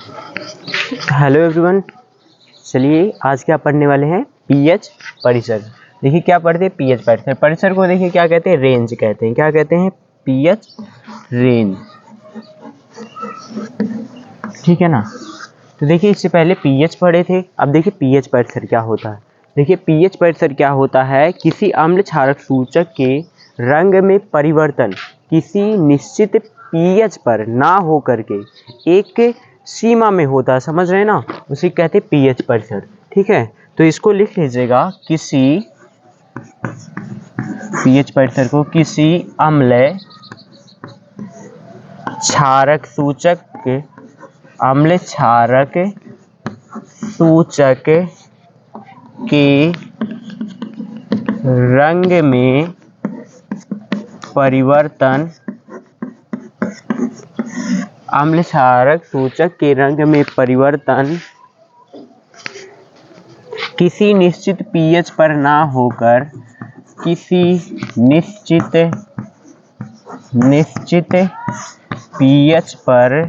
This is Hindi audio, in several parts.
हेलो एवरीवन, चलिए आज क्या पढ़ने वाले हैं, पीएच परिसर। देखिए क्या पढ़ते हैं, पीएच परिसर। परिसर को देखिए क्या कहते हैं, रेंज कहते हैं। क्या कहते हैं, पीएच रेंज, ठीक है ना। तो देखिए इससे पहले पीएच पढ़े थे, अब देखिए पीएच परिसर क्या होता है। देखिए पीएच परिसर क्या होता है, किसी अम्ल क्षारक सूचक के रंग में परिवर्तन किसी निश्चित पीएच पर ना हो करके एक सीमा में होता है, समझ रहे हैं ना, उसे कहते हैं पीएच परिसर, ठीक है। तो इसको लिख लीजिएगा, किसी पीएच परिसर को किसी अम्ल क्षारक सूचक के अम्ल क्षारक सूचक के रंग में परिवर्तन, अम्ल क्षारक सूचक के रंग में परिवर्तन किसी निश्चित पीएच पर ना होकर किसी निश्चित पीएच पर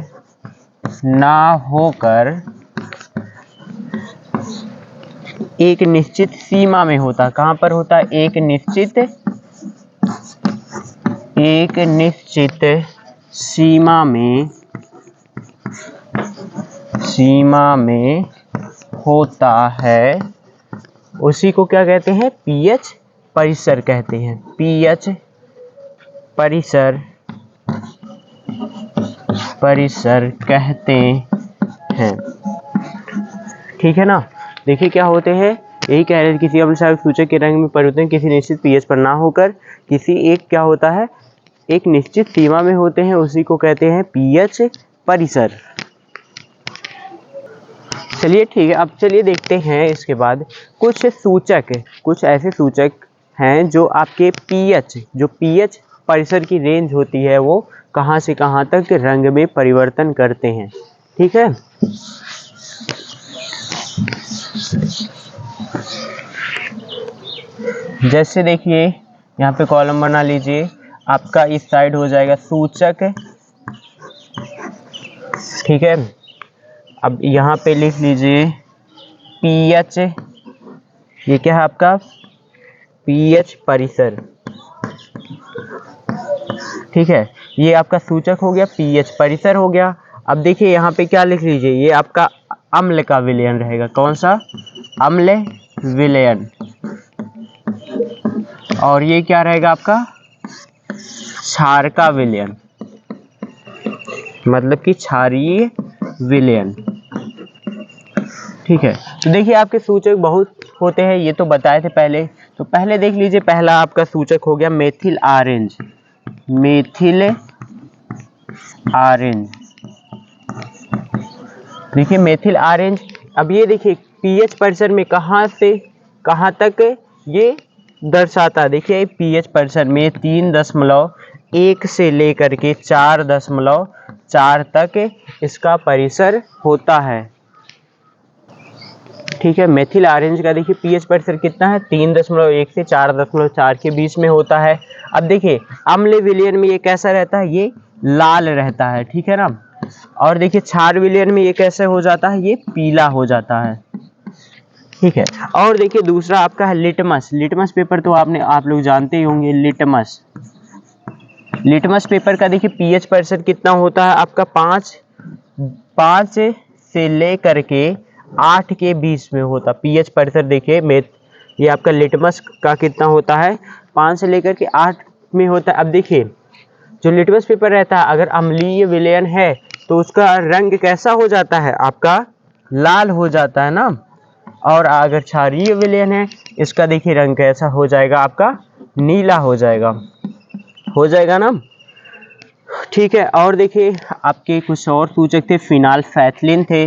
ना होकर एक निश्चित सीमा में होता। कहाँ पर होता है, एक निश्चित सीमा में होता है, उसी को क्या कहते हैं, पीएच परिसर कहते हैं। पीएच परिसर कहते हैं, ठीक है ना। देखिए क्या होते हैं, यही कह रहे हैं, किसी अम्ल क्षारक सूचक के रंग में परिवर्तन किसी निश्चित पीएच पर ना होकर किसी एक क्या होता है, एक निश्चित सीमा में होते हैं, उसी को कहते हैं पीएच परिसर। चलिए ठीक है, अब चलिए देखते हैं इसके बाद कुछ ऐसे सूचक हैं जो आपके पीएच परिसर की रेंज होती है, वो कहाँ से कहाँ तक रंग में परिवर्तन करते हैं, ठीक है। जैसे देखिए यहाँ पे कॉलम बना लीजिए, आपका इस साइड हो जाएगा सूचक, ठीक है। अब यहाँ पे लिख लीजिए पीएच, ये क्या है आपका पीएच परिसर, ठीक है। ये आपका सूचक हो गया, पीएच परिसर हो गया। अब देखिए यहाँ पे क्या लिख लीजिए, ये आपका अम्ल का विलयन रहेगा। कौन सा, अम्ल विलयन। और ये क्या रहेगा आपका क्षार का विलयन, मतलब कि क्षारीय विलयन, ठीक है। तो देखिए आपके सूचक बहुत होते हैं, ये तो बताए थे पहले। तो पहले देख लीजिए, पहला आपका सूचक हो गया मेथिल ऑरेंज। देखिए मेथिल ऑरेंज। अब ये देखिए पीएच परिसर में कहाँ से कहाँ तक ये दर्शाता है। देखिए पीएच परिसर में 3.1 से लेकर के 4.4 तक इसका परिसर होता है, ठीक है। मेथिल ऑरेंज का देखिए पीएच परिसर कितना है, 3.1 से 4.4 के बीच में होता है। अब देखिए अम्ल विलयन में ये कैसा रहता है, ये लाल रहता है, ठीक है ना। और देखिए क्षार विलयन में ये कैसे हो जाता है, ये पीला हो जाता है, ठीक है। और देखिए दूसरा आपका है लिटमस पेपर, तो आप लोग जानते ही होंगे। लिटमस पेपर का देखिए पीएच परिसर कितना होता है आपका, 5 से लेकर के 8 के बीच में होता पीएच परिसर। देखिए ये आपका लिटमस का कितना होता है, 5 से लेकर के 8 में होता है। अब देखिए जो लिटमस पेपर रहता है, अगर अम्लीय विलयन है तो उसका रंग कैसा हो जाता है, आपका लाल हो जाता है ना। और अगर क्षारीय विलयन है, इसका देखिए रंग कैसा हो जाएगा, आपका नीला हो जाएगा ना, ठीक है। और देखिए आपके कुछ और सूचक थे, फिनाल्फैथिलीन थे।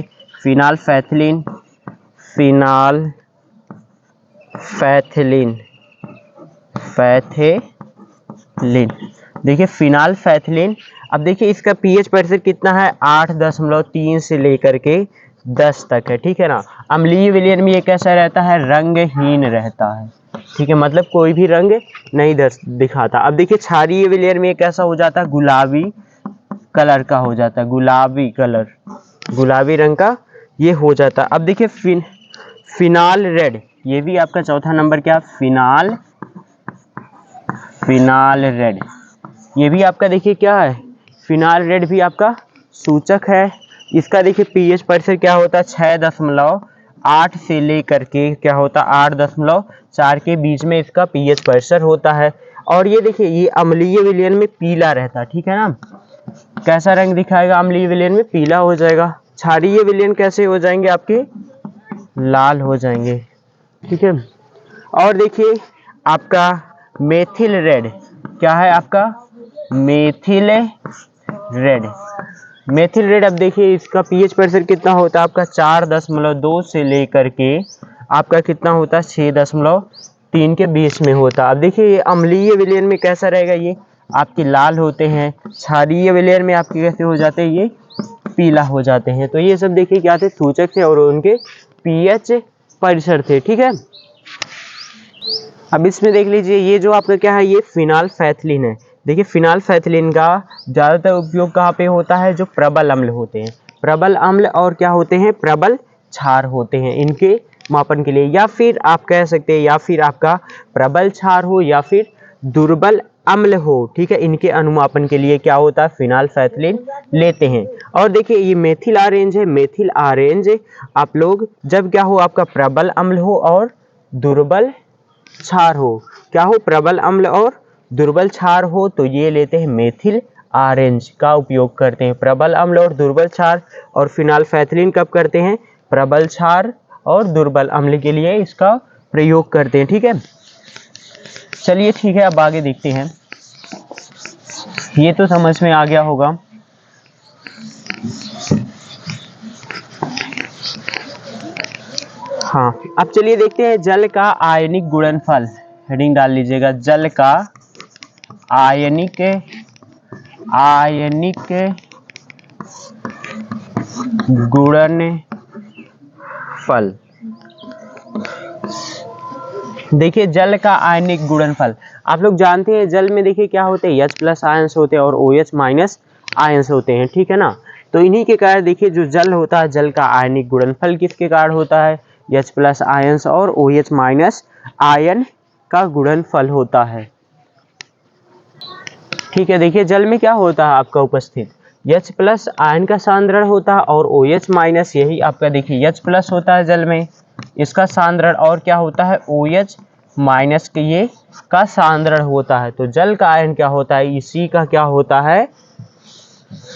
देखिए फिनाल्फैथिलीन। अब देखिए इसका पीएच परिसर कितना है, 8.3 से लेकर के 10 तक है, ठीक है ना। अम्लीय विलयन में ये कैसा रहता है, रंगहीन रहता है, ठीक है, मतलब कोई भी रंग नहीं दिखाता। अब देखिए क्षारीय विलयन में ये कैसा हो जाता है, गुलाबी कलर का हो जाता है, गुलाबी कलर, गुलाबी रंग का ये हो जाता है। अब देखिए फिनाल रेड, ये भी आपका चौथा नंबर क्या, फिनाल रेड, ये भी आपका देखिए क्या है, फिनाल रेड भी आपका सूचक है। इसका देखिए पीएच परिसर क्या होता है, 6.8 से लेकर के क्या होता है 8.4 के बीच में इसका पीएच परिसर होता है। और ये देखिए ये अम्लीय विलयन में पीला रहता है, ठीक है ना, कैसा रंग दिखाएगा, अम्लीय विलयन में पीला हो जाएगा। क्षारीय विलयन कैसे हो जाएंगे आपके, लाल हो जाएंगे, ठीक है। और देखिए आपका मेथिल रेड क्या है, आपका मेथिल रेड, मेथिल रेड। अब देखिए इसका पीएच परिसर कितना होता है आपका 4.2 से लेकर के आपका कितना होता है 6.3 के बीच में होता है। अब देखिए ये अम्लीय विलयन में कैसा रहेगा, ये आपके लाल होते हैं, क्षारीय विलयन में आपके कैसे हो जाते हैं, ये पीला हो जाते हैं। तो ये सब देखिए क्या थे, सूचक थे और उनके पीएच परिसर थे, ठीक है। अब इसमें देख लीजिए ये जो आपका क्या है, ये फिनाल्फैथिलीन है। देखिए फिनाल्फैथिलीन का ज़्यादातर उपयोग कहाँ पे होता है, जो प्रबल अम्ल होते हैं, प्रबल अम्ल और क्या होते हैं, प्रबल क्षार होते हैं, इनके मापन के लिए। या फिर आप कह सकते हैं या फिर आपका प्रबल क्षार हो या फिर दुर्बल अम्ल हो, ठीक है, इनके अनुमापन के लिए क्या होता है, फिनाल्फैथिलीन लेते हैं। और देखिए ये मेथिल ऑरेंज है, मेथिल ऑरेंज आप लोग जब क्या हो आपका प्रबल अम्ल हो और दुर्बल क्षार हो, क्या हो, प्रबल अम्ल और दुर्बल क्षार हो, तो ये लेते हैं मेथिल ऑरेंज का उपयोग करते हैं, प्रबल अम्ल और दुर्बल क्षार। और फिनाल्फैथिलीन कब करते हैं, प्रबल क्षार और दुर्बल अम्ल के लिए इसका प्रयोग करते हैं, ठीक है। चलिए ठीक है, अब आगे देखते हैं, ये तो समझ में आ गया होगा। हाँ, अब चलिए देखते हैं जल का आयनिक गुणनफल, हेडिंग डाल लीजिएगा, जल का आयनिक गुणनफल। देखिए जल का आयनिक गुणनफल, आप लोग जानते हैं जल में देखिए क्या होते हैं, H+ आयंस होते हैं और OH- आयंस होते हैं, ठीक है ना। तो इन्हीं के कारण देखिए जो जल होता है, जल का आयनिक गुणनफल किसके कारण होता है, H+ आयंस और OH- आयन का गुणनफल होता है, ठीक है। देखिए जल में क्या होता है आपका उपस्थित, H+ आयन का सांद्रण होता है और OH- यही आपका देखिए H+ होता है जल में, इसका सांद्रण, और क्या होता है OH- के ये का सांद्रण होता है। तो जल का आयन क्या होता है, इसी का क्या होता है,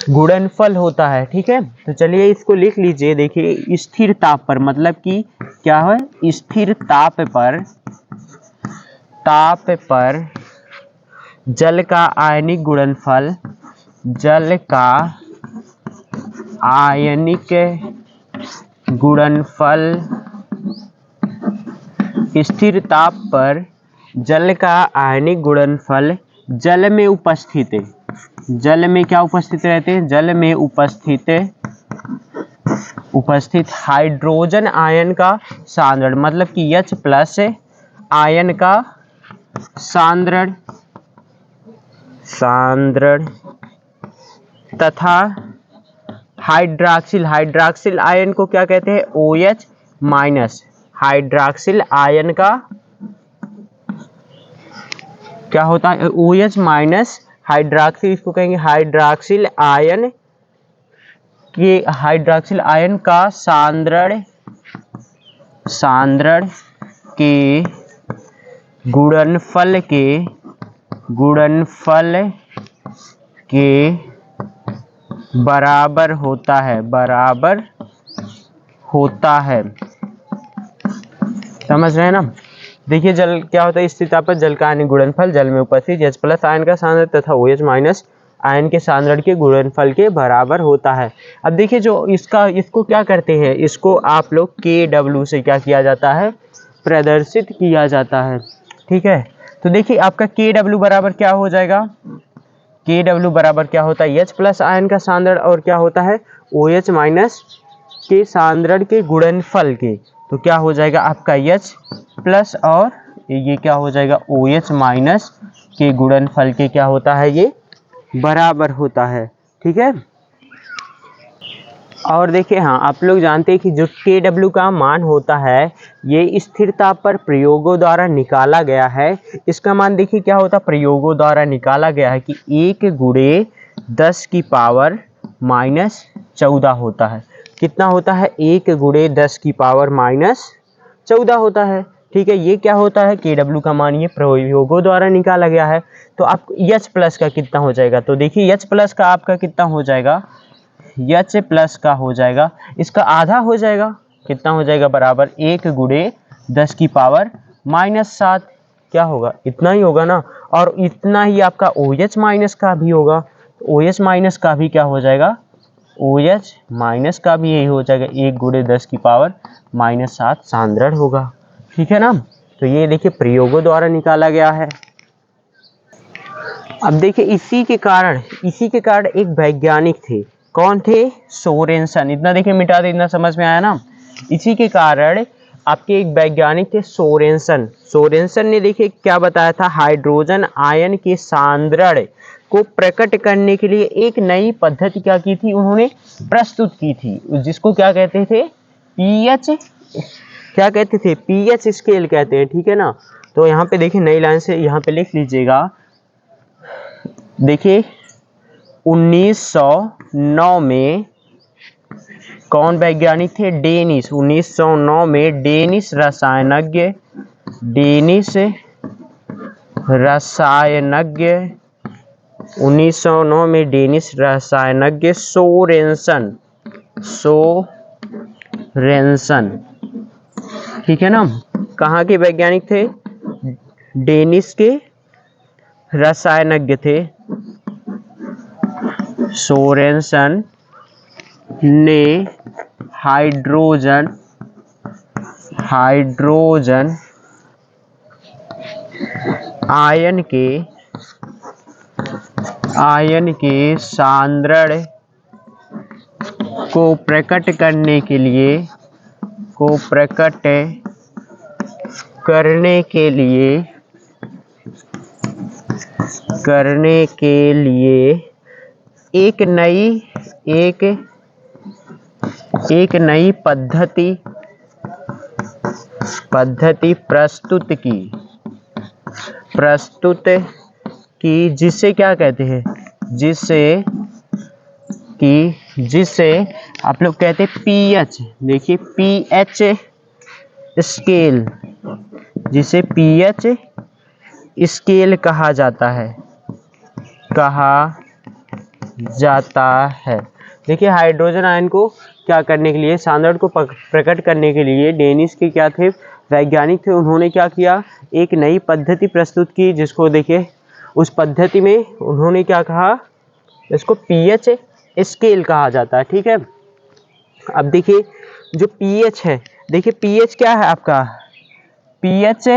गुणनफल होता है, ठीक है। तो चलिए इसको लिख लीजिए, देखिए स्थिर ताप पर, मतलब कि क्या है, स्थिर ताप पर जल का आयनिक गुणनफल, जल का आयनिक गुणनफल, स्थिर ताप पर जल का आयनिक गुणनफल जल में उपस्थित, जल में क्या उपस्थित रहते हैं, जल में उपस्थित हाइड्रोजन आयन का सांद्रण, मतलब कि H+ आयन का सांद्रण तथा हाइड्रॉक्सिल आयन को क्या कहते हैं, OH-, हाइड्रॉक्सिल आयन का क्या होता है, OH- हाइड्रॉक्सिल, इसको कहेंगे हाइड्रॉक्सिल आयन के, हाइड्रॉक्सिल आयन का सांद्रण के गुणनफल के बराबर होता है, समझ रहे हैं ना। देखिए जल क्या होता है, स्थिर ताप पर जल का आयनिक गुणनफल जल में उपस्थित H+ आयन का सांद्रण तथा OH- आयन के सांद्रण के गुणनफल के बराबर होता है। अब देखिए जो इसको क्या करते हैं, इसको आप लोग Kw से क्या किया जाता है, प्रदर्शित किया जाता है, ठीक है। तो देखिए आपका Kw बराबर क्या हो जाएगा, Kw बराबर क्या होता है, H+ आयन का सांद्रण और क्या होता है OH- के सांद्रण के गुणनफल के, तो क्या हो जाएगा आपका H+ और ये क्या हो जाएगा OH- के गुणनफल के क्या होता है, ये बराबर होता है, ठीक है। और देखिए हाँ, आप लोग जानते हैं कि जो Kw का मान होता है ये स्थिरता पर प्रयोगों द्वारा निकाला गया है। इसका मान देखिए क्या होता है, प्रयोगों द्वारा निकाला गया है कि 1 गुणे 10 की पावर -14 होता है। कितना होता है, 1 गुणे 10 की पावर -14 होता है। ठीक है, ये क्या होता है, Kw का मान ये प्रयोगों द्वारा निकाला गया है। तो आप H प्लस का कितना हो जाएगा, तो देखिए H प्लस का आपका कितना हो जाएगा, H प्लस का हो जाएगा, इसका आधा हो जाएगा, कितना हो जाएगा, बराबर 1 गुणे 10 की पावर -7। क्या होगा, इतना ही होगा ना। और इतना ही आपका OH माइनस का भी होगा, तो OH माइनस का भी क्या हो जाएगा, OH माइनस का भी यही हो जाएगा, 1 गुणे 10 की पावर -7 सांद्रण होगा। ठीक है ना। तो ये देखिए प्रयोगों द्वारा निकाला गया है। अब देखिए इसी के कारण एक वैज्ञानिक थे, कौन थे, सोरेनसन। इतना देखिए मिटा दे, इतना समझ में आया ना। इसी के कारण आपके एक वैज्ञानिक थे सोरेनसन। सोरेनसन ने देखिए क्या बताया था, हाइड्रोजन आयन के सांद्रण को प्रकट करने के लिए एक नई पद्धति क्या की थी, उन्होंने प्रस्तुत की थी, जिसको क्या कहते थे, पीएच, क्या कहते थे, पीएच स्केल कहते हैं। ठीक है ना। तो यहाँ पे देखिए नई लाइन से यहाँ पे लिख लीजिएगा, देखिए 1909 में कौन वैज्ञानिक थे, डेनिस। 1909 में डेनिस रसायनज्ञ 1909 में डेनिस रसायनज्ञ सोरेनसन, ठीक है ना। कहाँ के वैज्ञानिक थे, डेनिस के रसायनज्ञ थे। सोरेनसन ने हाइड्रोजन आयन के सांद्रण को प्रकट करने के लिए एक नई पद्धति प्रस्तुत की जिसे क्या कहते हैं, जिसे आप लोग कहते हैं पीएच। देखिए पीएच स्केल, जिसे पीएच स्केल कहा जाता है। देखिए हाइड्रोजन आयन को क्या करने के लिए, सांद्रण को प्रकट करने के लिए डेनिस के क्या थे, वैज्ञानिक थे। उन्होंने क्या किया, एक नई पद्धति प्रस्तुत की, जिसको देखिए उस पद्धति में उन्होंने क्या कहा, इसको पीएच स्केल कहा जाता है। ठीक है। अब देखिए जो पीएच है, देखिए पीएच क्या है आपका, पीएच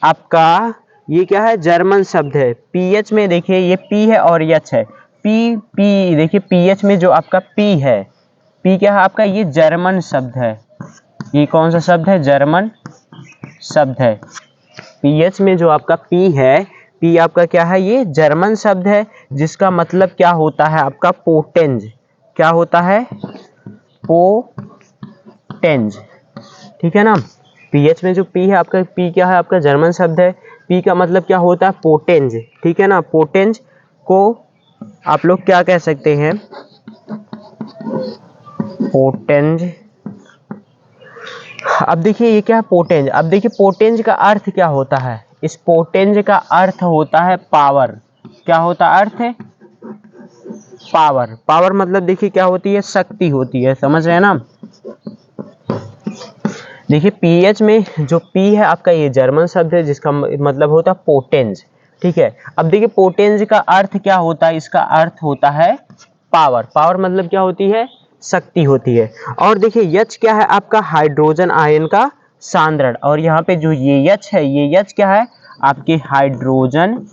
आपका ये क्या है, जर्मन शब्द है। पीएच में देखिए ये पी है और एच है, पी देखिए पीएच में जो आपका पी है, पी क्या है आपका, ये जर्मन शब्द है। ये कौन सा शब्द है, जर्मन शब्द है। पीएच में जो आपका पी है, पी आपका क्या है, ये जर्मन शब्द है, जिसका मतलब क्या होता है आपका, पोटेंज। क्या होता है, पोटेंज। ठीक है ना। पीएच में जो पी है आपका, पी क्या है आपका, जर्मन शब्द है। पी का मतलब क्या होता है, पोटेंज। ठीक है ना। पोटेंज को आप लोग क्या कह सकते हैं, पोटेंज। अब देखिए ये क्या है, पोटेंज। अब देखिए पोटेंज का अर्थ क्या होता है, इस पोटेंज का अर्थ होता है पावर। क्या होता है अर्थ है, पावर। पावर मतलब देखिए क्या होती है, शक्ति होती है, समझ रहे हैं ना। देखिए पीएच में जो पी है आपका, ये जर्मन शब्द है, जिसका मतलब होता है पोटेंज। ठीक है। अब देखिए पोटेंज का अर्थ क्या होता है, इसका अर्थ होता है पावर। पावर मतलब क्या होती है, शक्ति होती है। और देखिए H क्या है आपका, हाइड्रोजन आयन का सांद्रण। और यहाँ पे जो ये H है, ये H क्या है आपके, हाइड्रोजन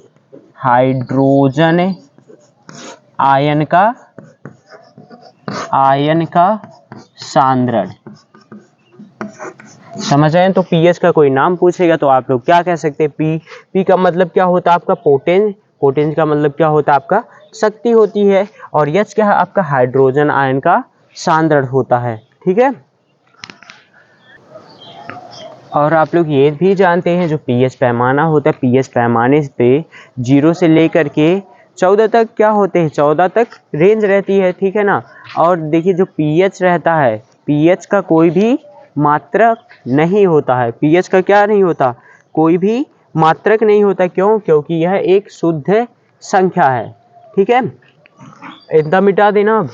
आयन का सांद्रण। समझ आए। तो पीएच का कोई नाम पूछेगा तो आप लोग क्या कह सकते हैं, पी का मतलब क्या होता है आपका, पोटेंज। पोटेंज का मतलब क्या होता है आपका, शक्ति होती है। और एच क्या है आपका, हाइड्रोजन आयन का सांद्रण होता है। ठीक है, और आप लोग ये भी जानते हैं जो पीएच पैमाना होता है, पीएच पैमाने पे 0 से लेकर के 14 तक क्या होते हैं, 14 तक रेंज रहती है। ठीक है ना। और देखिए जो पीएच रहता है, पीएच का कोई भी मात्रक नहीं होता है। पीएच का क्या नहीं होता, कोई भी मात्रक नहीं होता। क्यों? क्योंकि यह एक शुद्ध संख्या है। ठीक है, इतना मिटा देना अब।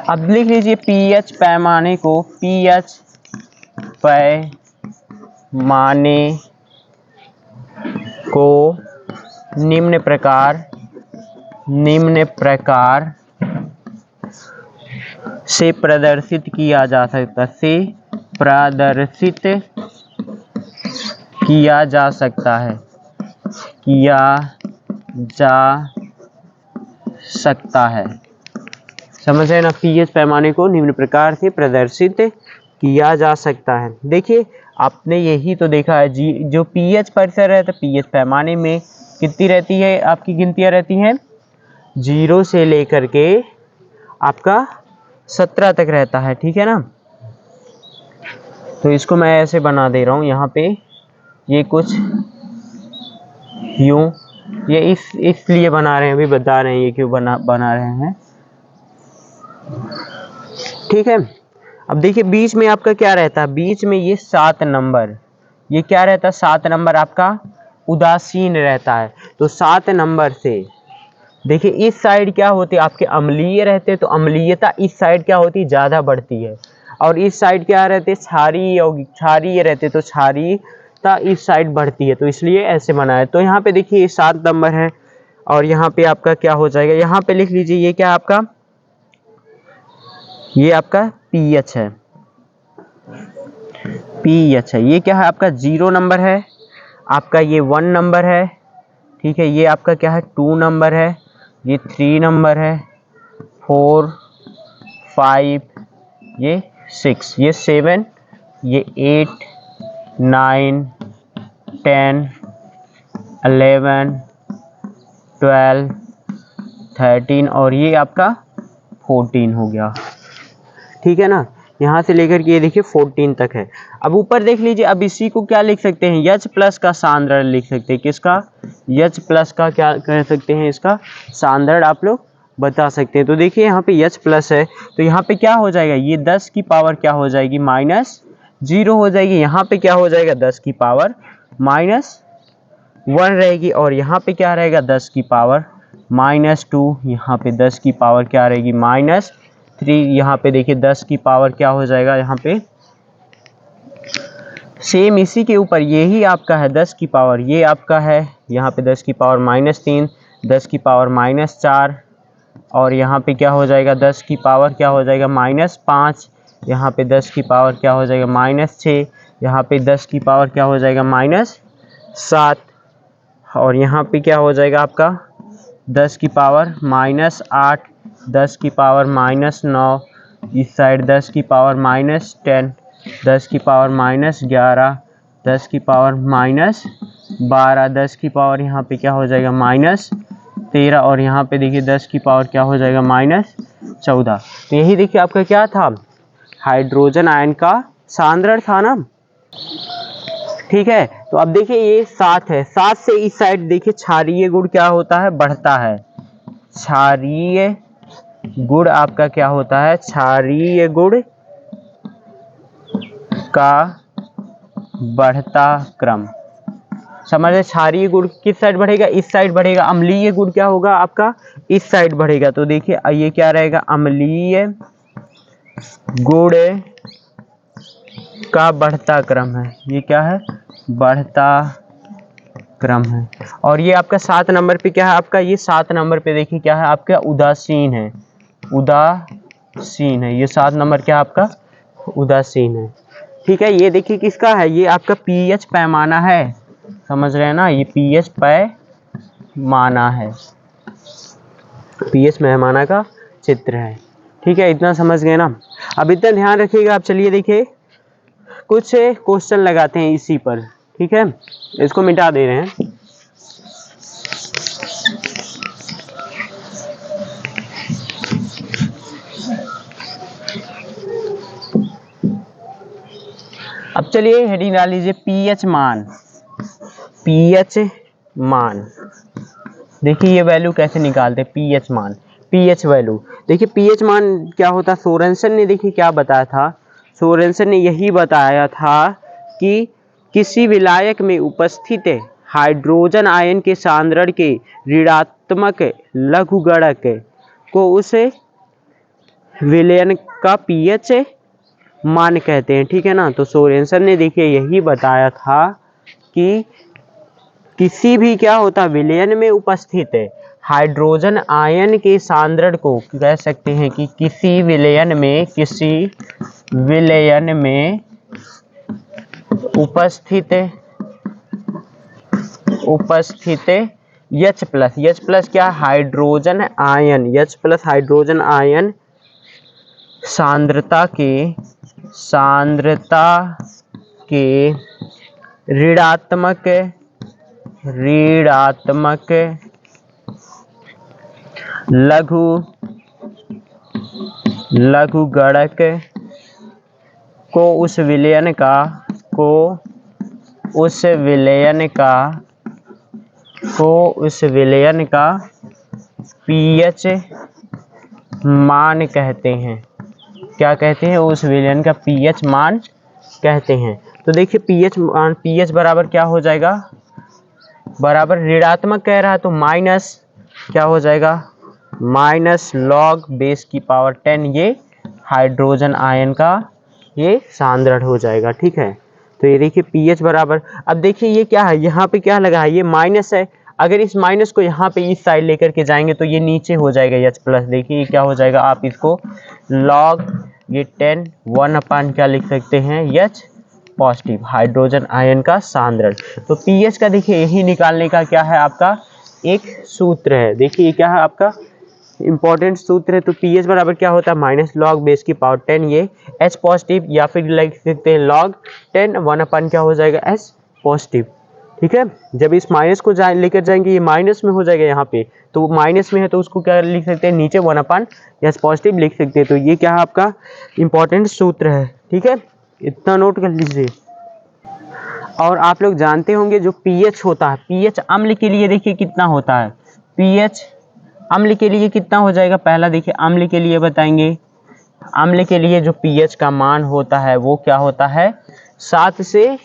अब लिख लीजिए पीएच पैमाने को, पीएच पैमाने को निम्न प्रकार से प्रदर्शित किया जा सकता है, किया जा सकता है। समझ रहे ना, पीएच पैमाने को निम्न प्रकार से प्रदर्शित किया जा सकता है। देखिए आपने यही तो देखा है जी, जो पीएच परिसर है तो पीएच पैमाने में कितनी रहती है, आपकी गिनतियां रहती हैं 0 से लेकर के आपका 17 तक रहता है। ठीक है ना। तो इसको मैं ऐसे बना दे रहा हूँ यहाँ पे, ये कुछ यूं, ये इसलिए बना रहे हैं, अभी बता रहे हैं ये क्यों बना रहे हैं। ठीक है, अब देखिए बीच में आपका क्या रहता है, बीच में ये 7 नंबर, ये क्या रहता है, 7 नंबर आपका उदासीन रहता है। तो 7 नंबर से देखिए इस साइड क्या होती है, आपके अम्लीय रहते हैं, तो अम्लीयता इस साइड क्या होती है, ज़्यादा बढ़ती है। और इस साइड क्या रहते हैं, क्षारीय रहते, तो क्षारीयता इस साइड बढ़ती है। तो इसलिए ऐसे बनाया। तो यहाँ पे देखिए ये 7 नंबर है, और यहाँ पे आपका क्या हो जाएगा, यहाँ पे लिख लीजिए ये क्या आपका, ये आपका पीएच है, पीएच है। ये क्या है आपका 0 नंबर है, आपका ये 1 नंबर है। ठीक है, ये आपका क्या है 2 नंबर है, ये 3 नंबर है, 4 5, ये 6, ये 7, ये 8 9 10 11 12 13 और ये आपका 14 हो गया। ठीक है ना, यहाँ से लेकर के ये देखिए 14 तक है। अब ऊपर देख लीजिए, अब इसी को क्या लिख सकते हैं, H प्लस का सांद्रण लिख सकते हैं। किसका, H प्लस का क्या कह सकते हैं, इसका सांद्रण आप लोग बता सकते हैं। तो देखिए यहाँ पे H प्लस है, तो यहाँ पे क्या हो जाएगा, ये 10 की पावर क्या हो जाएगी, -0 हो जाएगी। यहाँ पे क्या हो जाएगा, 10 की पावर -1 रहेगी, और यहाँ पे क्या रहेगा, 10 की पावर -2, यहाँ पे 10 की पावर क्या रहेगी, -3, यहाँ पे देखिए 10 की पावर क्या हो जाएगा, यहाँ पे सेम इसी के ऊपर यही आपका है 10 की पावर, ये आपका है यहाँ पे 10 की पावर -3, 10 की पावर -4, और यहाँ पे क्या हो जाएगा, 10 की पावर क्या हो जाएगा, -5, यहाँ पे 10 की पावर क्या हो जाएगा, -6, यहाँ पे 10 की पावर क्या हो जाएगा, -7, और यहाँ पे क्या हो जाएगा आपका 10 की पावर -8, 10 की पावर -9, इस साइड 10 की पावर -10, 10 की पावर -11, 10 की पावर -12, 10 की पावर यहाँ पे क्या हो जाएगा, -13, और यहाँ पे देखिए 10 की पावर क्या हो जाएगा, -14। तो यही देखिए आपका क्या था, हाइड्रोजन आयन का सांद्रण था ना। ठीक है, तो अब देखिए ये 7 है, 7 से इस साइड देखिए क्षारीय गुण क्या होता है, बढ़ता है। क्षारीय गुण आपका क्या होता है, क्षारीय गुण का बढ़ता क्रम। समझ रहे, क्षारीय गुण किस साइड बढ़ेगा, इस साइड बढ़ेगा। अम्लीय गुण क्या होगा आपका, इस साइड बढ़ेगा। तो देखिए ये क्या रहेगा, अम्लीय गुण का बढ़ता क्रम है, ये क्या है, बढ़ता क्रम है। और ये आपका 7 नंबर पे क्या है, आपका ये 7 नंबर पे देखिए क्या है, आपका उदासीन है, उदासीन है। ये 7 नंबर क्या आपका उदासीन है। ठीक है, ये देखिए किसका है, ये आपका पीएच पैमाना है। समझ रहे हैं ना, ये पीएच पैमाना है, पीएच पैमाना का चित्र है। ठीक है, इतना समझ गए ना। अब इतना ध्यान रखिएगा। आप चलिए देखिए कुछ क्वेश्चन लगाते हैं इसी पर, ठीक है। इसको मिटा दे रहे हैं। अब चलिए हेडिंग डाल लीजिए पीएच मान। पीएच मान, देखिए ये वैल्यू कैसे निकालते हैं, पीएच मान, पीएच वैल्यू। देखिए पीएच मान क्या होता है, सोरेनसन ने देखिए क्या बताया था, सोरेनसन ने यही बताया था कि किसी विलायक में उपस्थित हाइड्रोजन आयन के सांद्रण के ऋणात्मक लघुगणक को उस विलयन का पीएच मान कहते हैं, ठीक है ना। तो सोरेनसन ने देखिए यही बताया था कि किसी भी क्या होता विलयन में उपस्थित हाइड्रोजन आयन के सांद्रण को कह सकते हैं कि किसी विलयन में उपस्थित H प्लस क्या हाइड्रोजन आयन सांद्रता के ऋणात्मक लघुगणक को उस विलयन का पीएच मान कहते हैं। क्या कहते हैं, उस विलयन का पीएच मान कहते हैं। तो देखिए पीएच बराबर क्या हो जाएगा, बराबर ऋणात्मक कह रहा है तो माइनस क्या हो जाएगा, माइनस लॉग बेस की पावर 10 ये हाइड्रोजन आयन का ये सांद्रण हो जाएगा, ठीक है। तो ये देखिए पीएच बराबर, अब देखिए ये क्या है, यहाँ पे क्या लगा है, ये माइनस है। अगर इस माइनस को यहाँ पे इस साइड लेकर के जाएंगे तो ये नीचे हो जाएगा H प्लस। देखिए ये क्या हो जाएगा, आप इसको लॉग ये 10 1 अपान क्या लिख सकते हैं, H पॉजिटिव हाइड्रोजन आयन का सांद्रण। तो पीएच का देखिए यही निकालने का क्या है आपका एक सूत्र है। देखिए ये क्या है आपका इंपॉर्टेंट सूत्र है। तो पीएच बराबर क्या होता है, माइनस लॉग बेस की पावर 10 ये H पॉजिटिव, या फिर लिख सकते हैं लॉग 10 1 अपन क्या हो जाएगा H पॉजिटिव, ठीक है। जब इस माइनस को लेकर जाएंगे ये माइनस में हो जाएगा यहाँ पे, तो माइनस में है तो उसको क्या लिख सकते हैं, नीचे 1 अपन H पॉजिटिव लिख सकते हैं। तो ये क्या है आपका इंपॉर्टेंट सूत्र है, ठीक है, इतना नोट कर लीजिए। और आप लोग जानते होंगे जो पीएच होता है, पीएच अम्ल के लिए देखिए कितना होता है, पीएच अम्ल के लिए कितना हो जाएगा। पहला देखिए अम्ल के लिए बताएंगे, अम्ल के लिए जो पीएच का मान होता है वो क्या होता है 7 से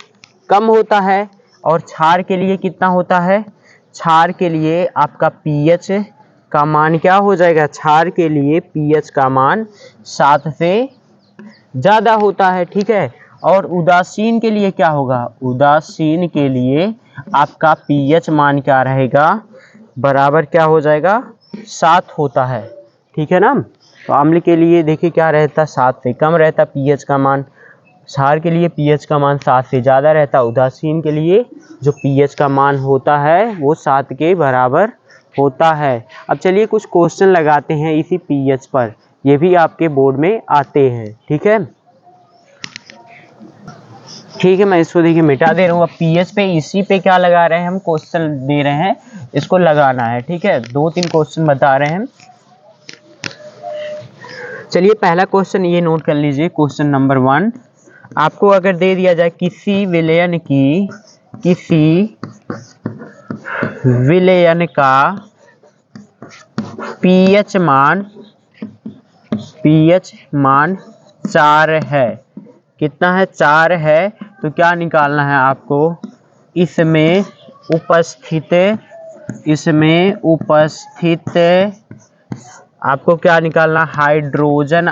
कम होता है। और क्षार के लिए कितना होता है, क्षार के लिए आपका पीएच का मान क्या हो जाएगा, क्षार के लिए पीएच का मान 7 से ज़्यादा होता है, ठीक है। और उदासीन के लिए क्या होगा, उदासीन के लिए आपका पीएच मान क्या रहेगा, बराबर क्या हो जाएगा 7 होता है, ठीक है ना। तो अम्ल के लिए देखिए क्या रहता है 7 से कम रहता पीएच का मान, क्षार के लिए पीएच का मान 7 से ज़्यादा रहता, उदासीन के लिए जो पीएच का मान होता है वो 7 के बराबर होता है। अब चलिए कुछ क्वेश्चन लगाते हैं इसी पीएच पर, ये भी आपके बोर्ड में आते हैं, ठीक है। ठीक है, मैं इसको देखिए मिटा दे रहा हूँ। अब पीएच पे इसी पे क्या लगा रहे हैं हम, क्वेश्चन दे रहे हैं, इसको लगाना है, ठीक है। 2-3 क्वेश्चन बता रहे हैं। चलिए पहला क्वेश्चन ये नोट कर लीजिए, क्वेश्चन नंबर 1 आपको अगर दे दिया जाए किसी विलयन का पीएच मान 4 है, कितना है 4 है। तो क्या निकालना है आपको, इसमें उपस्थित आपको क्या निकालना, हाइड्रोजन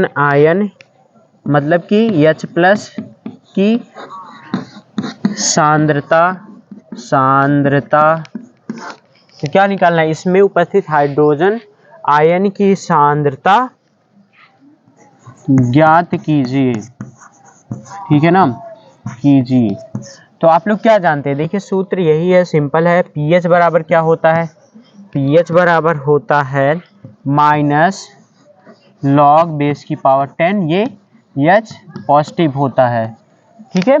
आयन मतलब कि H प्लस की सांद्रता। तो क्या निकालना है, इसमें उपस्थित हाइड्रोजन आयन की सांद्रता ज्ञात कीजिए, ठीक है ना, कीजिए। तो आप लोग क्या जानते हैं, देखिए सूत्र यही है, सिंपल है। पीएच बराबर क्या होता है, पीएच बराबर होता है माइनस लॉग बेस की पावर 10, ये H पॉजिटिव होता है। ठीक है,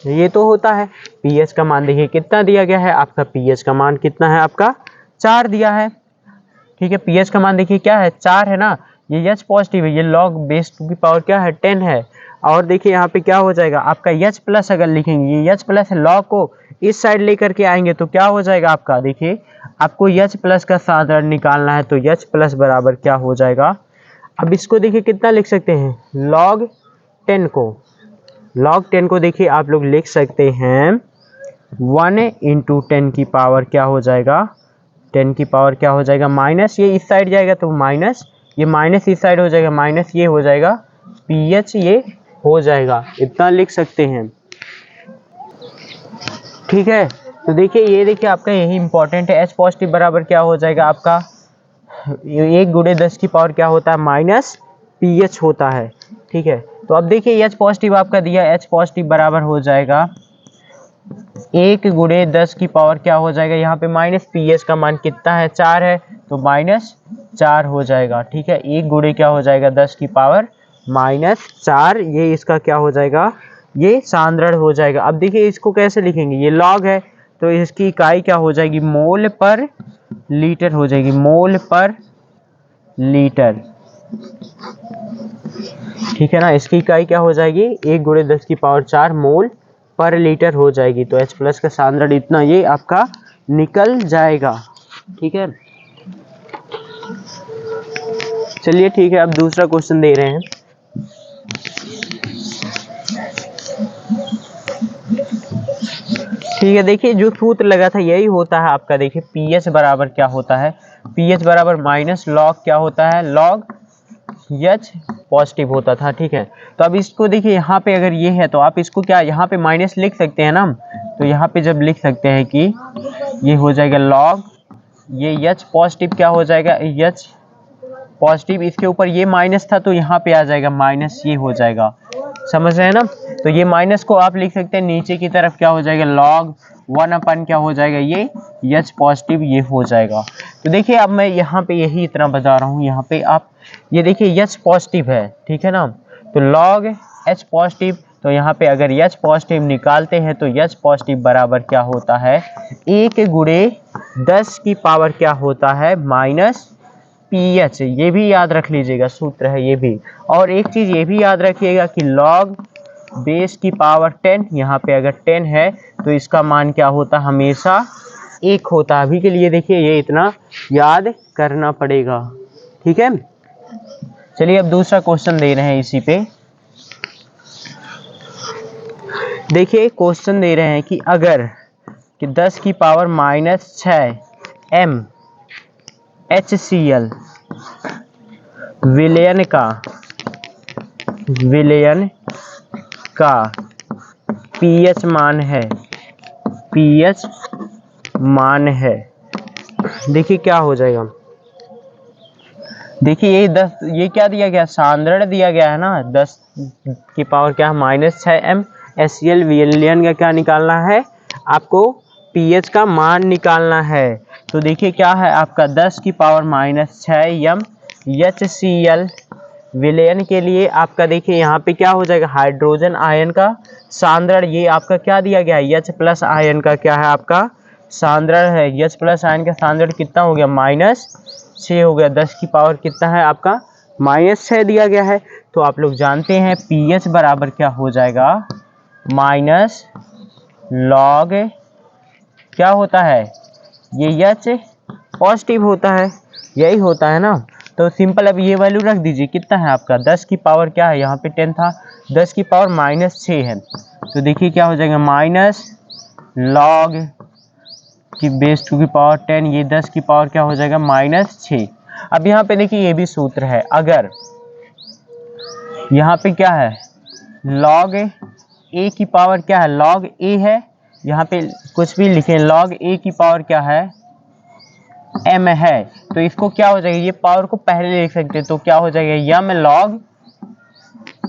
ये तो होता है। पीएच का मान देखिए कितना दिया गया है आपका, पीएच का मान कितना है आपका 4 दिया है। ठीक है, पीएच का मान देखिए क्या है 4 है ना, ये H पॉजिटिव है, ये लॉग बेस टू की पावर क्या है 10 है। और देखिए यहाँ पे क्या हो जाएगा आपका H प्लस, अगर लिखेंगे ये H प्लस है, लॉग को इस साइड लेकर के आएंगे तो क्या हो जाएगा आपका, देखिए आपको H प्लस का साधारण निकालना है तो H प्लस बराबर क्या हो जाएगा। अब इसको देखिए कितना लिख सकते हैं, लॉग 10 को, लॉग 10 को देखिए आप लोग लिख सकते हैं 1 इंटू 10 की पावर क्या हो जाएगा, 10 की पावर क्या हो जाएगा माइनस, ये इस साइड जाएगा तो माइनस, ये माइनस इस साइड हो जाएगा माइनस, ये हो जाएगा पीएच, ये हो जाएगा, इतना लिख सकते हैं। ठीक है, तो देखिए ये देखिए आपका यही इंपॉर्टेंट है। H पॉजिटिव बराबर क्या हो जाएगा आपका, 1 गुणे 10 की पावर क्या होता है माइनस पीएच होता है। ठीक है, तो अब देखिए H पॉजिटिव आपका दिया, H पॉजिटिव बराबर हो जाएगा 1 गुणे 10 की पावर क्या हो जाएगा, यहाँ पे माइनस पीएच का मान कितना है 4 है तो माइनस 4 हो जाएगा। ठीक है, 1 गुणे क्या हो जाएगा 10 की पावर माइनस 4, ये इसका क्या हो जाएगा, ये सांद्रण हो जाएगा। अब देखिए इसको कैसे लिखेंगे, ये लॉग है तो इसकी इकाई क्या हो जाएगी, मोल पर लीटर हो जाएगी, मोल पर लीटर। ठीक है ना, इसकी इकाई क्या हो जाएगी 1 गुणे 10 की पावर 4 मोल पर लीटर हो जाएगी। तो H प्लस का सांद्रण इतना ये आपका निकल जाएगा। ठीक है, चलिए ठीक है, अब दूसरा क्वेश्चन दे रहे हैं। ठीक है, देखिए जो सूत्र लगा था यही होता है आपका, देखिए पीएच बराबर क्या होता है, पीएच बराबर माइनस लॉग क्या होता है, लॉग H पॉजिटिव होता था। ठीक है, तो अब इसको देखिए यहाँ पे अगर ये है तो आप इसको क्या यहाँ पे माइनस लिख सकते हैं ना, तो यहाँ पे जब लिख सकते हैं कि ये हो जाएगा लॉग, ये H पॉजिटिव क्या हो जाएगा, H पॉजिटिव, इसके ऊपर ये माइनस था तो यहाँ पे आ जाएगा माइनस, ये हो जाएगा, समझ रहे हैं ना। तो ये माइनस को आप लिख सकते हैं नीचे की तरफ क्या हो जाएगा, लॉग 1 अपन क्या हो जाएगा, ये H पॉजिटिव ये हो जाएगा। तो देखिए अब मैं यहाँ पे यही इतना बता रहा हूँ, यहाँ पे आप ये देखिए H पॉजिटिव है, ठीक है ना, तो लॉग H पॉजिटिव, तो यहाँ पे अगर H पॉजिटिव निकालते हैं तो H पॉजिटिव बराबर क्या होता है 1 गुणे 10 की पावर क्या होता है माइनस पीएच, ये भी याद रख लीजिएगा, सूत्र है ये भी। और एक चीज ये भी याद रखिएगा कि लॉग बेस की पावर 10, यहाँ पे अगर 10 है तो इसका मान क्या होता हमेशा 1 होता। अभी के लिए देखिए ये इतना याद करना पड़ेगा। ठीक है, चलिए अब दूसरा क्वेश्चन दे रहे हैं इसी पे। देखिए क्वेश्चन दे रहे हैं कि अगर कि 10 की पावर माइनस 6 m HCl विलयन का पीएच मान है, पीएच मान है, देखिए क्या हो जाएगा। देखिए ये 10, ये क्या दिया गया, सांद्रण दिया गया है ना, 10 की पावर क्या है माइनस 6 m HCl विलयन का क्या निकालना है आपको, पीएच का मान निकालना है। तो देखिए क्या है आपका 10 की पावर माइनस 6 m HCl विलयन के लिए आपका देखिए यहाँ पे क्या हो जाएगा, हाइड्रोजन आयन का सांद्रण, ये आपका क्या दिया गया है H प्लस आयन का क्या है आपका सांद्रण है, H प्लस आयन का सांद्रण कितना हो गया -6 हो गया, 10 की पावर कितना है आपका -6 दिया गया है। तो आप लोग जानते हैं पीएच बराबर क्या हो जाएगा माइनस लॉग क्या होता है, ये H पॉजिटिव होता है, यही होता है ना। तो सिंपल अब ये वैल्यू रख दीजिए, कितना है आपका 10 की पावर क्या है, यहाँ पे 10 था, 10 की पावर -6 है, तो देखिए क्या हो जाएगा माइनस लॉग की बेस 2 की पावर 10, ये 10 की पावर क्या हो जाएगा -6। अब यहाँ पे देखिए ये भी सूत्र है, अगर यहाँ पे क्या है लॉग ए की पावर क्या है, लॉग ए है, यहाँ पे कुछ भी लिखें, लॉग ए की पावर क्या है m है, तो इसको क्या हो जाएगा, ये पावर को पहले लिख सकते हैं तो क्या हो जाएगा m लॉग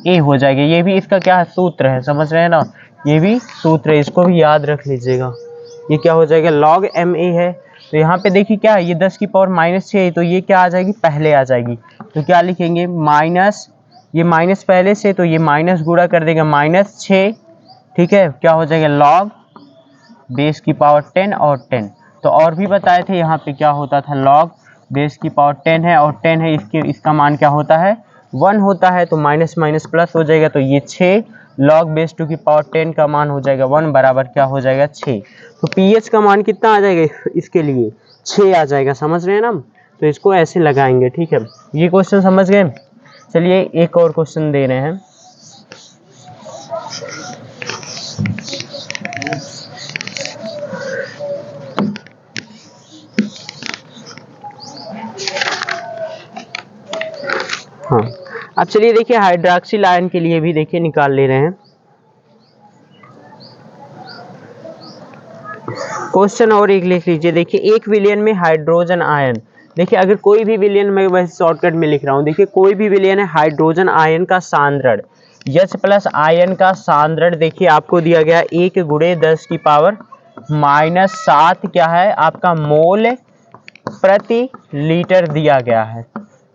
ए हो जाएगा, ये भी इसका क्या है सूत्र है, समझ रहे हैं ना, ये भी सूत्र है, इसको भी याद रख लीजिएगा। ये क्या हो जाएगा लॉग m a है, तो यहाँ पे देखिए क्या है, ये 10 की पावर -6, तो ये क्या आ जाएगी, पहले आ जाएगी। तो क्या लिखेंगे, माइनस, ये माइनस पहले से, तो ये माइनस गुणा कर देगा -6, ठीक है, क्या हो जाएगा लॉग बेस की पावर 10 और 10। तो और भी बताए थे यहाँ पे क्या होता था, लॉग बेस की पावर 10 है और 10 है, इसका मान क्या होता है, 1 होता है। तो माइनस माइनस प्लस हो जाएगा, तो ये 6 लॉग बेस 2 की पावर 10 का मान हो जाएगा 1 बराबर क्या हो जाएगा 6। तो पीएच का मान कितना आ जाएगा इसके लिए, 6 आ जाएगा, समझ रहे हैं ना। तो इसको ऐसे लगाएंगे, ठीक है, ये क्वेश्चन समझ गए। चलिए एक और क्वेश्चन दे रहे हैं। हाँ, अब चलिए देखिए हाइड्रोक्सिल आयन के लिए भी देखिए निकाल ले रहे हैं क्वेश्चन। और एक लिख लीजिए, देखिए 1 विलयन में हाइड्रोजन आयन, देखिए अगर कोई भी विलयन में, वैसे शॉर्टकट में लिख रहा हूँ, देखिए कोई भी विलयन है, हाइड्रोजन आयन का सांद्रण H प्लस आयन का सांद्रण देखिए आपको दिया गया 1 गुणे 10 की पावर -7 क्या है आपका मोल प्रति लीटर दिया गया है,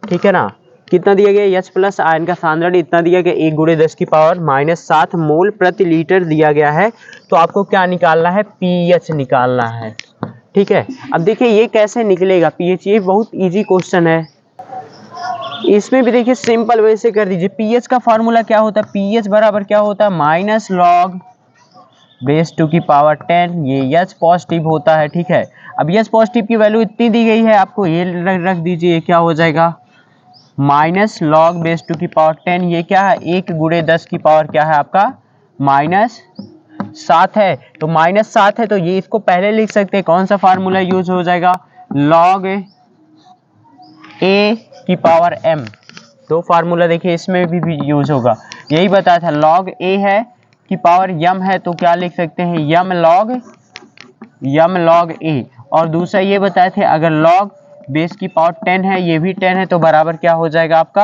ठीक है ना। कितना दिया गया, H प्लस आयन का सांद्रण इतना दिया गया 1 गुणे 10 की पावर -7 मोल प्रति लीटर दिया गया है। तो आपको क्या निकालना है, पीएच निकालना है, ठीक है। अब देखिए ये कैसे निकलेगा पीएच, ये बहुत इजी क्वेश्चन है। इसमें भी देखिए सिंपल वे से कर दीजिए। पीएच का फॉर्मूला क्या होता है, पीएच बराबर क्या होता है, माइनस लॉग बेस 2 की पावर 10, ये H पॉजिटिव होता है, ठीक है। अब H पॉजिटिव की वैल्यू इतनी दी गई है आपको, ये रख दीजिए, क्या हो जाएगा माइनस लॉग बेस 2 की पावर 10, ये क्या है 1 गुणे 10 की पावर क्या है आपका -7 है। तो -7 है, तो ये इसको पहले लिख सकते हैं, कौन सा फार्मूला यूज हो जाएगा, लॉग ए की पावर m। तो फार्मूला देखिए इसमें भी यूज होगा, यही बताया था, लॉग ए है की पावर m है, तो क्या लिख सकते हैं m log a। और दूसरा ये बताए थे, अगर लॉग बेस की पावर 10 है, ये भी 10 है, तो बराबर क्या हो जाएगा आपका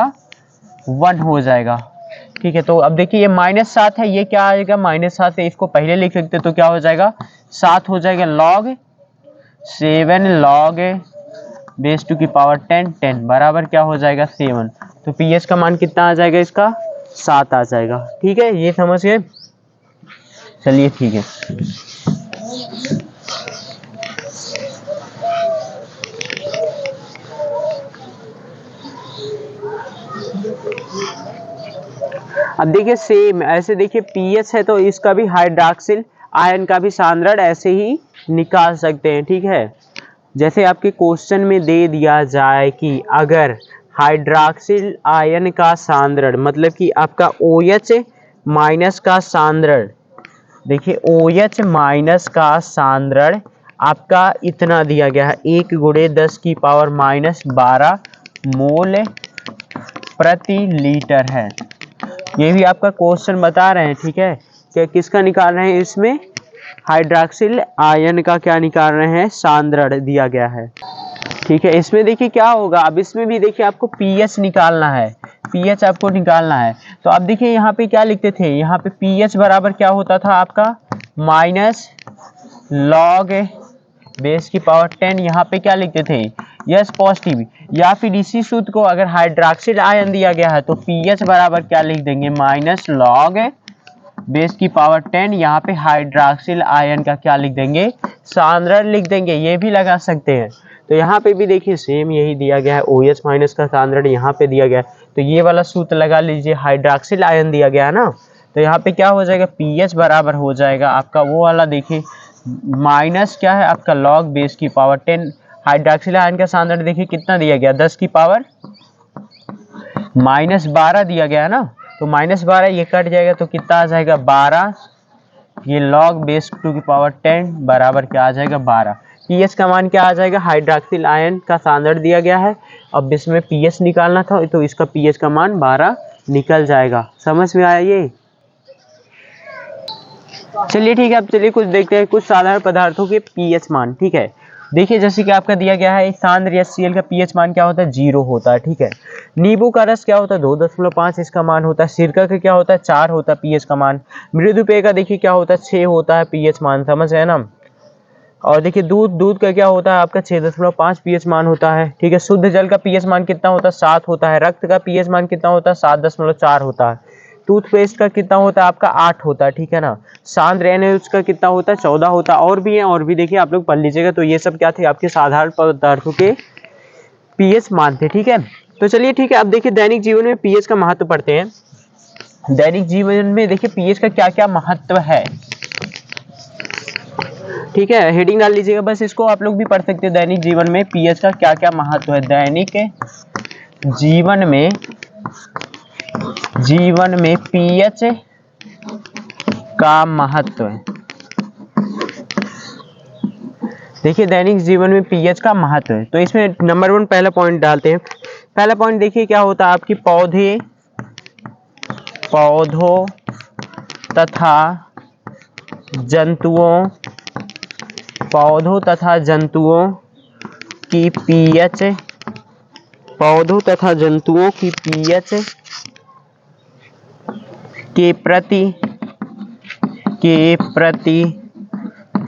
1 हो जाएगा, ठीक है। तो अब देखिए ये -7 है, ये क्या आएगा -7 है, इसको पहले लिख सकते, तो क्या हो जाएगा 7 हो जाएगा log 7 log बेस 2 की पावर 10 बराबर क्या हो जाएगा 7। तो पीएच का मान कितना आ जाएगा इसका 7 आ जाएगा, ठीक है, ये समझ गए। चलिए ठीक है, अब देखिए सेम ऐसे देखिए पीएच है, तो इसका भी हाइड्रोक्सिल आयन का भी सांद्रण ऐसे ही निकाल सकते हैं, ठीक है। जैसे आपके क्वेश्चन में दे दिया जाए कि अगर हाइड्रोक्सिल आयन का सांद्रण मतलब कि आपका OH माइनस का सांद्रण, देखिए OH माइनस का सांद्रण आपका इतना दिया गया है 1 गुणे 10 की पावर -12 मोल प्रति लीटर है। ये भी आपका क्वेश्चन बता रहे हैं, ठीक है, कि किसका निकाल रहे हैं, इसमें हाइड्रोक्सिल आयन का क्या निकाल रहे हैं, सांद्रण दिया गया है, ठीक है। इसमें देखिए क्या होगा, अब इसमें भी देखिए आपको पीएच निकालना है, पीएच आपको निकालना है। तो अब देखिए यहाँ पे क्या लिखते थे, यहाँ पे पीएच बराबर क्या होता था आपका माइनस लॉग बेस की पावर 10, यहाँ पे क्या लिखते थे यस पॉजिटिव, या फिर इसी सूत्र को अगर हाइड्रोक्सिल आयन दिया गया है तो पीएच बराबर क्या लिख देंगे माइनस लॉग बेस की पावर 10, यहाँ पे हाइड्रोक्सिल आयन का क्या लिख देंगे सांद्रण लिख देंगे, ये भी लगा सकते हैं। तो यहाँ पे भी देखिए सेम यही दिया गया है, OH माइनस का सांद्रण यहाँ पे दिया गया है, तो ये वाला सूत्र लगा लीजिए, हाइड्रोक्सिल आयन दिया गया है ना, तो यहाँ पे क्या हो जाएगा पीएच बराबर हो जाएगा आपका वो वाला, देखिए माइनस क्या है आपका लॉग बेस की पावर 10, हाइड्रोक्सिल आयन का सांद्रण देखिए कितना दिया गया 10 की पावर -12 दिया गया है ना, तो -12 ये कट जाएगा तो कितना आ जाएगा 12, ये लॉग बेस 2 की पावर 10 बराबर क्या आ जाएगा 12। पीएच का मान क्या आ जाएगा, हाइड्रोक्सिल आयन का सांद्रण दिया गया है, अब इसमें पीएच निकालना था, तो इसका पीएच का मान 12 निकल जाएगा। समझ में आया ये, चलिए ठीक है। अब चलिए कुछ देखते हैं कुछ साधारण पदार्थों के पीएच मान, ठीक है। देखिए जैसे कि आपका दिया गया है सांद्र HCl का पीएच मान क्या होता है 0 होता है, ठीक है। नींबू का रस क्या होता है 2.5 इसका मान होता है, सिरका का क्या होता है 4 होता है पीएच का मान, मृदु पेय का देखिए क्या होता है 6 होता है पीएच मान, समझ रहे हैं ना। और देखिए दूध का क्या होता है आपका 6.5 पीएच मान होता है, ठीक है। शुद्ध जल का पीएच मान कितना होता है 7 होता है। रक्त का पीएच मान कितना होता है 7.4 होता है। टूथपेस्ट का कितना होता है आपका 8 होता है, ठीक है ना। शांत रहने उसका कितना होता है 14 होता है। और भी है, और भी देखिए आप लोग पढ़ लीजिएगा। तो ये सब क्या थे आपके साधारण पदार्थों के पीएच मान थे, ठीक है। तो चलिए ठीक है, अब देखिए दैनिक जीवन में पीएच का महत्व पढ़ते हैं। दैनिक जीवन में देखिए पीएच का क्या क्या महत्व है, ठीक है। हेडिंग डाल लीजिएगा बस, इसको आप लोग भी पढ़ सकते हैं। दैनिक जीवन में पीएच का क्या क्या महत्व है। दैनिक जीवन में पीएच का महत्व है। देखिए दैनिक जीवन में पीएच का महत्व है, तो इसमें नंबर 1 पहला पॉइंट डालते हैं। पहला पॉइंट देखिए क्या होता है आपकी पौधों तथा जंतुओं की पीएच के प्रति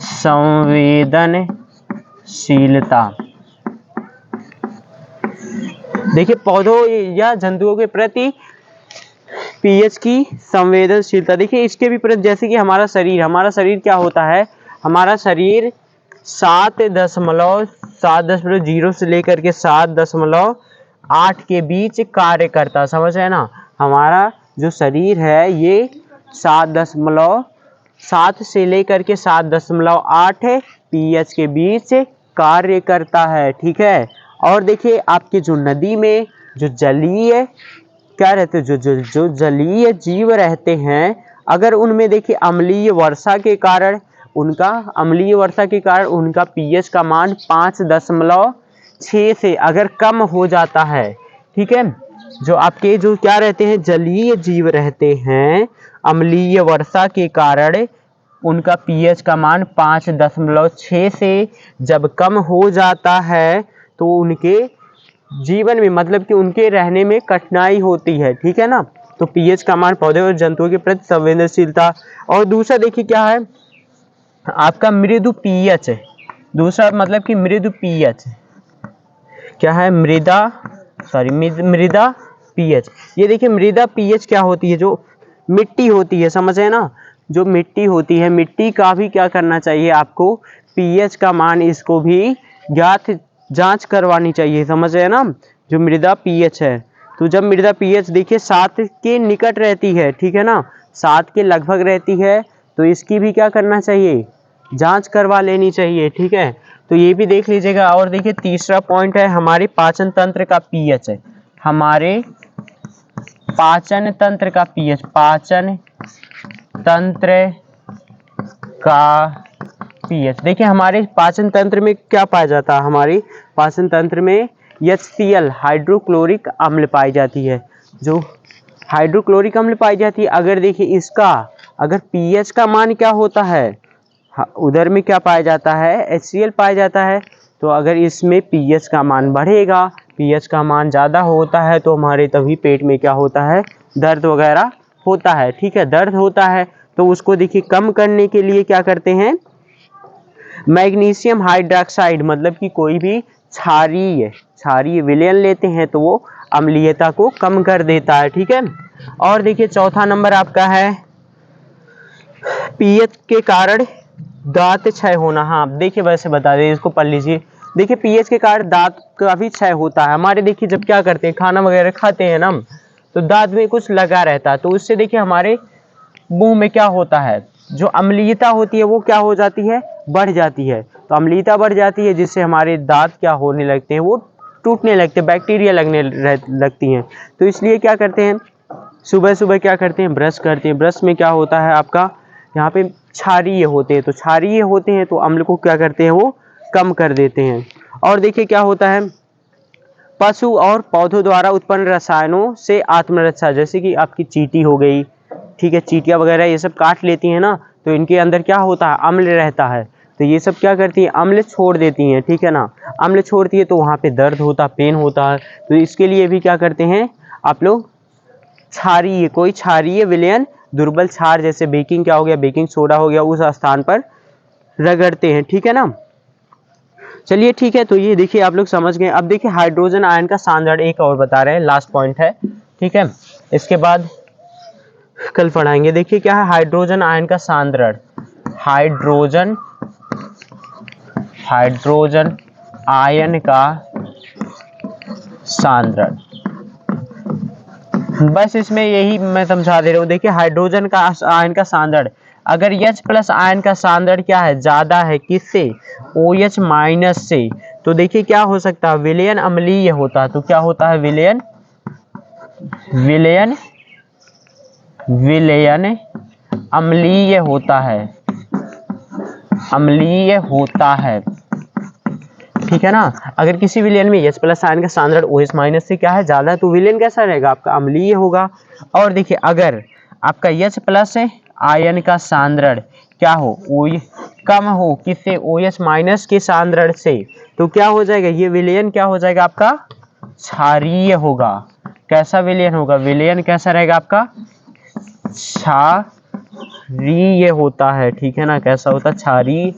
संवेदनशीलता। देखिए पौधों या जंतुओं के प्रति पीएच की संवेदनशीलता। देखिए इसके विपरीत जैसे कि हमारा शरीर क्या होता है, हमारा शरीर 7.0 से लेकर के 7.8 के बीच कार्य करता, समझ रहे हैं ना। हमारा जो शरीर है ये 7.7 से लेकर के 7.8 पीएच के बीच कार्य करता है, ठीक है। और देखिए आपके जो नदी में जो जलीय क्या रहते हैं, जो जलीय जीव रहते हैं, अगर उनमें देखिए अम्लीय वर्षा के कारण उनका पीएच का मान 5.6 से अगर कम हो जाता है, ठीक है। जो आपके जो क्या रहते हैं जलीय जीव रहते हैं, अम्लीय वर्षा के कारण उनका पीएच का मान 5.6 से जब कम हो जाता है तो उनके जीवन में मतलब कि उनके रहने में कठिनाई होती है, ठीक है ना। तो पीएच का मान पौधे और जंतुओं के प्रति संवेदनशीलता। और दूसरा देखिए क्या है आपका मृदु पीएच। दूसरा मतलब कि मृदु पीएच क्या है, मृदा पीएच। ये देखिए मृदा पीएच क्या होती है, जो मिट्टी होती है, समझ है ना। जो मिट्टी होती है, मिट्टी का भी क्या करना चाहिए आपको, पीएच का मान इसको भी जांच करवानी चाहिए, समझ रहे हैं ना। जो मृदा पीएच है, तो जब मृदा पीएच देखिए 7 के निकट रहती है, ठीक है ना, 7 के लगभग रहती है, तो इसकी भी क्या करना चाहिए, जांच करवा लेनी चाहिए, ठीक है। तो ये भी देख लीजिएगा। और देखिए तीसरा पॉइंट है हमारे पाचन तंत्र का पीएच है। हमारे पाचन तंत्र का पीएच, पाचन तंत्र का पीएच। देखिए हमारे पाचन तंत्र में क्या पाया जाता है, हमारे पाचन तंत्र में HCl हाइड्रोक्लोरिक अम्ल पाई जाती है। जो हाइड्रोक्लोरिक अम्ल पाई जाती है, अगर देखिए इसका अगर पीएच का मान क्या होता है, उधर में क्या पाया जाता है HCl पाया जाता है। तो अगर इसमें पीएच का मान बढ़ेगा, पीएच का मान ज़्यादा होता है, तो हमारे तभी पेट में क्या होता है, दर्द वगैरह होता है, ठीक है। दर्द होता है तो उसको देखिए कम करने के लिए क्या करते हैं, मैग्नीशियम हाइड्रोक्साइड मतलब कि कोई भी क्षारीय विलयन लेते हैं तो वो अम्लीयता को कम कर देता है, ठीक है। और देखिए चौथा नंबर आपका है पीएच के कारण दांत क्षय होना। हाँ देखिए वैसे बता दें, इसको पढ़ लीजिए। देखिए पीएच के कारण दांत का भी क्षय होता है हमारे। देखिए जब क्या करते हैं, खाना वगैरह खाते हैं ना, तो दांत में कुछ लगा रहता है, तो उससे देखिए हमारे मुंह में क्या होता है, जो अम्लीयता होती है वो क्या हो जाती है, बढ़ जाती है। तो अम्लीयता बढ़ जाती है जिससे हमारे दांत क्या होने लगते हैं, वो टूटने लगते हैं, बैक्टीरिया लगने लगती हैं। तो इसलिए क्या करते हैं, सुबह सुबह क्या करते हैं, ब्रश करते हैं। ब्रश में क्या होता है आपका, यहाँ पे क्षारीय होते हैं, तो क्षारीय होते हैं तो अम्ल को क्या करते हैं, वो कम कर देते हैं। और देखिए क्या होता है, पशु और पौधों द्वारा उत्पन्न रसायनों से आत्मरक्षा, जैसे कि आपकी चींटी हो गई, ठीक है, चींटियाँ वगैरह ये सब काट लेती हैं ना, तो इनके अंदर क्या होता है, अम्ल रहता है। तो ये सब क्या करती है, अम्ल छोड़ देती हैं, ठीक है ना। अम्ल छोड़ती है तो वहाँ पे दर्द होता, पेन होता है। तो इसके लिए भी क्या करते हैं आप लोग, क्षारीय विलयन दुर्बल क्षार, जैसे बेकिंग क्या हो गया, बेकिंग सोडा हो गया, उस स्थान पर रगड़ते हैं, ठीक है ना। चलिए ठीक है, तो ये देखिए आप लोग समझ गए। अब देखिए हाइड्रोजन आयन का सांद्रण एक और बता रहे हैं, लास्ट पॉइंट है, ठीक है, इसके बाद कल पढ़ाएंगे। देखिए क्या है हाइड्रोजन आयन का सांद्रण, हाइड्रोजन आयन का सांद्रण, बस इसमें यही मैं समझा दे रहा हूँ। देखिए हाइड्रोजन का आयन का सांद्रण, अगर H प्लस आयन का सांद्रण क्या है, ज्यादा है किससे, OH माइनस से, तो देखिए क्या हो सकता है, विलयन अम्लीय होता है। तो क्या होता है, विलयन अम्लीय होता है, अम्लीय होता है, ठीक है ना। अगर किसी विलयन में H प्लस आयन का सांद्रण OH माइनस से क्या है, ज्यादा है, तो विलयन कैसा रहेगा आपका, अम्लीय होगा। और देखिए अगर आपका H प्लस आयन का सांद्रण क्या हो, कम हो किससे, OH माइनस के सांद्रण से, तो क्या हो जाएगा, ये विलयन क्या हो जाएगा आपका, क्षारीय होगा। कैसा विलयन होगा, विलयन कैसा रहेगा आपका, क्षारीय होता है, ठीक है ना। कैसा होता है, क्षारीय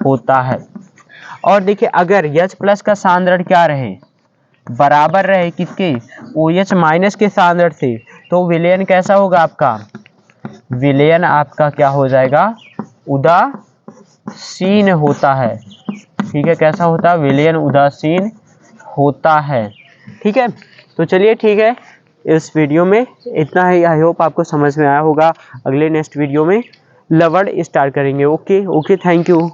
होता है। और देखिए अगर H प्लस का सांद्रण क्या रहे, बराबर रहे किसके, OH माइनस के सांद्रण से, तो विलयन कैसा होगा आपका, विलयन आपका क्या हो जाएगा, उदासीन होता है, ठीक है। कैसा होता है, विलयन उदासीन होता है, ठीक है। तो चलिए ठीक है, इस वीडियो में इतना ही। आई होप आपको समझ में आया होगा। अगले नेक्स्ट वीडियो में लवण स्टार्ट करेंगे। Okay, thank you.